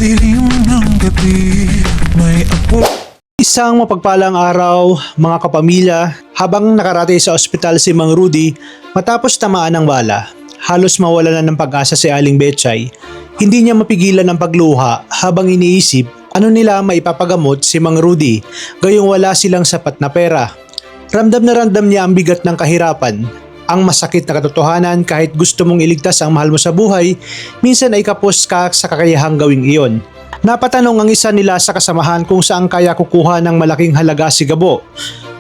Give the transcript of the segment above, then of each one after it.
dilim ng gabi, may apo. Isang mapagpalang araw, mga kapamilya, habang nakarating sa ospital si Mang Rudy matapos tamaan ng bala. Halos mawala na ng pag-asa si Aling Betchay. Hindi niya mapigilan ang pagluha habang iniisip ano nila maipapagamot si Mang Rudy, gayong wala silang sapat na pera. Ramdam na ramdam niya ang bigat ng kahirapan. Ang masakit na katotohanan, kahit gusto mong iligtas ang mahal mo sa buhay, minsan ay kapos ka sa kakayahang gawing iyon. Napatanong ang isa nila sa kasamahan kung saan kaya kukuha ng malaking halaga si Gabo.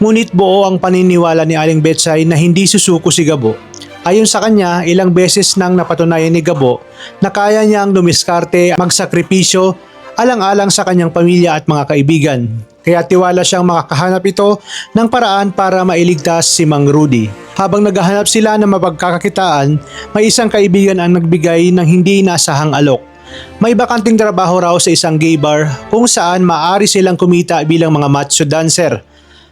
Ngunit buo ang paniniwala ni Aling Betchay na hindi susuko si Gabo. Ayon sa kanya, ilang beses nang napatunayan ni Gabo na kaya niyang dumiskarte, magsakripisyo, alang-alang sa kanyang pamilya at mga kaibigan. Kaya tiwala siyang makakahanap ito ng paraan para mailigtas si Mang Rudy. Habang naghahanap sila ng mapagkakakitaan, may isang kaibigan ang nagbigay ng hindi inasahang alok. May bakanting trabaho raw sa isang gay bar kung saan maaari silang kumita bilang mga macho dancer.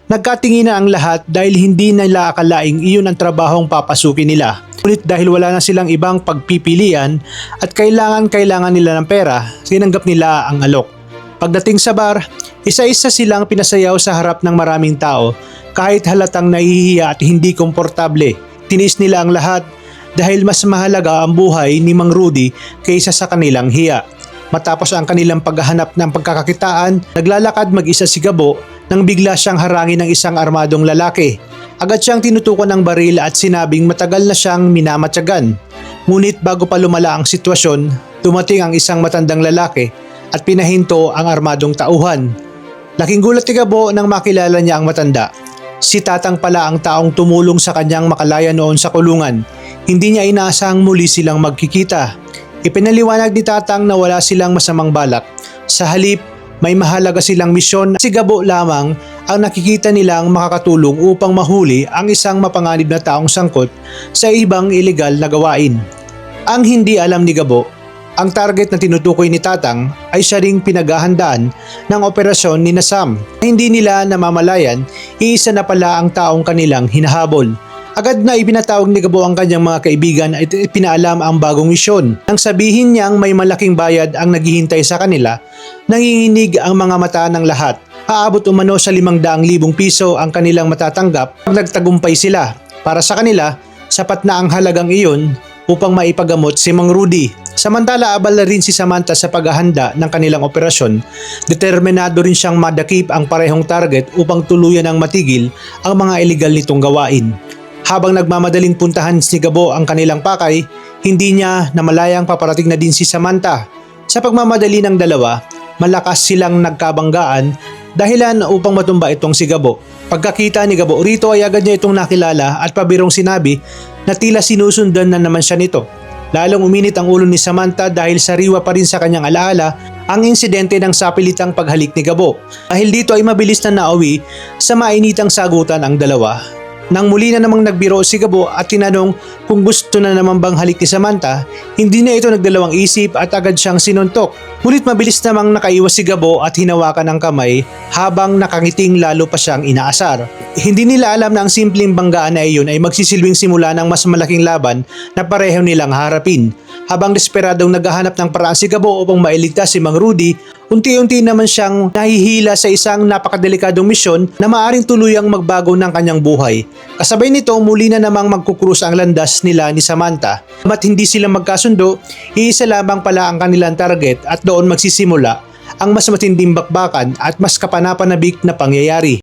Nagkatinginan ang lahat dahil hindi nila akalaing iyon ang trabahong papasukin nila. Ngunit dahil wala na silang ibang pagpipilian at kailangan nila ng pera, sinanggap nila ang alok. Pagdating sa bar, isa-isa silang pinasayaw sa harap ng maraming tao kahit halatang nahihiya at hindi komportable. Tinis nila ang lahat dahil mas mahalaga ang buhay ni Mang Rudy kaysa sa kanilang hiya. Matapos ang kanilang paghahanap ng pagkakakitaan, naglalakad mag-isa si Gabo nang bigla siyang harangin ng isang armadong lalaki. Agad siyang tinutukan ng baril at sinabing matagal na siyang minamatyagan. Ngunit bago pa lumala ang sitwasyon, dumating ang isang matandang lalaki at pinahinto ang armadong tauhan. Laking gulat ni Gabo nang makilala niya ang matanda. Si Tatang pala ang taong tumulong sa kanyang makalaya noon sa kulungan. Hindi niya inaasahang muli silang magkikita. Ipinaliwanag ni Tatang na wala silang masamang balak. Sa halip, may mahalaga silang misyon. Si Gabo lamang ang nakikita nilang makakatulong upang mahuli ang isang mapanganib na taong sangkot sa ibang ilegal na gawain. Ang hindi alam ni Gabo, ang target na tinutukoy ni Tatang ay siya ring pinaghahandaan ng operasyon ni Sam. Hindi nila namamalayan, iisa na pala ang taong kanilang hinahabol. Agad na ibinatawag ni Gabo ang kanyang mga kaibigan at ipinaalam ang bagong misyon. Nang sabihin niyang may malaking bayad ang naghihintay sa kanila, nanginginig ang mga mata ng lahat. Aabot umano sa 500,000 piso ang kanilang matatanggap pag nagtagumpay sila. Para sa kanila, sapat na ang halagang iyon upang maipagamot si Mang Rudy. Samantala, abala rin si Samantha sa paghahanda ng kanilang operasyon. Determinado rin siyang madakip ang parehong target upang tuluyan ng matigil ang mga iligal nitong gawain. Habang nagmamadaling puntahan ni Gabo ang kanilang pakay, hindi niya namalayang paparating na din si Samantha. Sa pagmamadali ng dalawa, malakas silang nagkabanggaan dahilan upang matumba itong si Gabo. Pagkakita ni Gabo rito ay agad niya itong nakilala at pabirong sinabi na tila sinusundan na naman siya nito. Lalong uminit ang ulo ni Samantha dahil sariwa pa rin sa kanyang alaala ang insidente ng sapilitang paghalik ni Gabo. Dahil dito ay mabilis na nauwi sa mainitang sagutan ang dalawa. Nang muli na namang nagbiro si Gabo at tinanong kung gusto na naman bang halik ni Samantha, hindi na ito nagdalawang isip at agad siyang sinuntok. Ngunit mabilis namang nakaiwas si Gabo at hinawakan ang kamay habang nakangiting lalo pa siyang inaasar. Hindi nila alam na ang simpleng banggaan na iyon ay magsisilbing simula ng mas malaking laban na pareho nilang harapin. Habang desperadong naghahanap ng paraan si Gabo upang mailigtas si Mang Rudy, unti-unti naman siyang nahihila sa isang napakadelikadong misyon na maaaring tuluyang magbago ng kanyang buhay. Kasabay nito, muli na namang magkukrus ang landas nila ni Samantha. At hindi sila magkasundo, iisa lamang pala ang kanilang target at doon magsisimula ang mas matinding bakbakan at mas kapanapanabik na pangyayari.